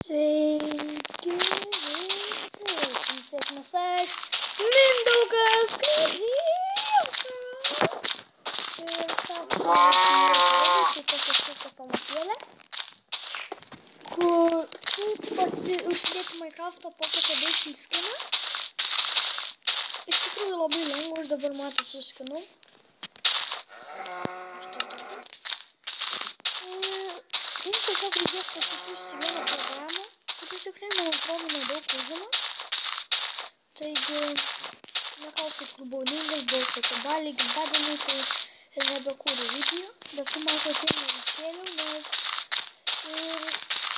Sveiki visi, sėkmės aš, Mindaugas Kairėsas. Ir tą pamatėlę, tokią pamatėlę, kur užsidėti Minecraft'o Pocket Edition skiną. Iš tikrųjų labai lengva, aš dabar matau su skinu. Jums tiesiog reikės pasisiųsti vieną programą, kuri tikrai, man atrodo, nedaug užima. Taigi, nekauskit, kur baulingas, buvo sekabaliai, gimtadieniai, tai ir nebekūriu video, bet su man ateina iškėliau, nes ir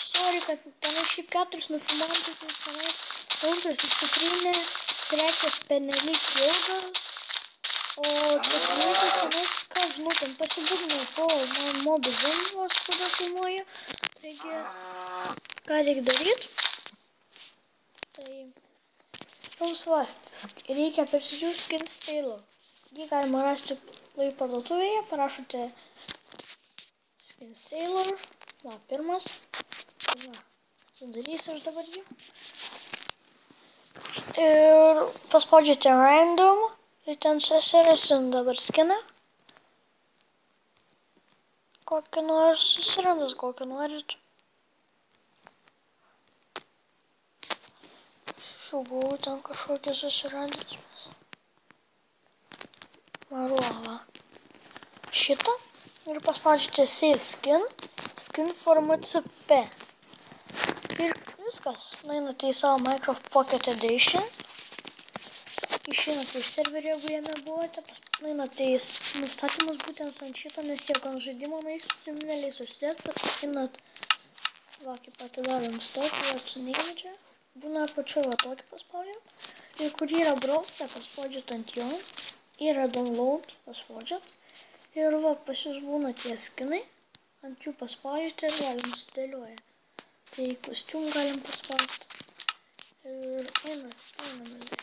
sorry, kad tenai šiaip 4 nufilmuojantis, nes tenai antras ir citrinė, trečias pernelyg ilgas, o ketvirtas tenais, ką žinau, ten pasibūdinau po man mobi zambos, kada filmuoju. Taigi, ką reikia daryti? Tai jums reikia persisiųsti Skins Tailor. Jį galima rasti play parduotuvėje, parašote Skins Tailor, pirmas. Sudarysiu aš dabar jį. Ir paspaudžiate random ir ten susirasim dabar skiną. Kokį nors susirandas, kokį norit. Šiau buvau ten kažkokį susirandęs. Maruolą. Šitą. Ir paspaudžiate Save Skin. Skin format CP. Ir viskas. Nueinate į savo Minecraft Pocket Edition. Išeinate iš serverio, jeigu jame buvote. Nueinate į nustatymus būtent ant šito, nes tiek ant žaidimo nueisimneliai susidėt. Einat, va, kaip atidarom stokį, va, su neimidžia. Būna apačiu, va, tokį paspaudžiat. Ir kur yra browse, paspaudžiat ant jo. Yra download, paspaudžiat. Ir va, pas jūs būna tie skinai. Ant jų paspaudžiat ir va, jums sudėlioja. Tai kostiumų galim paspaudžiat. Ir einame į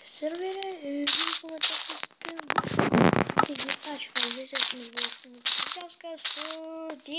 serverį ir jums būna tokius skinus. Taigi, ačiū, kad žiūrėjote, su Mindaugas Kairėsas, sudie.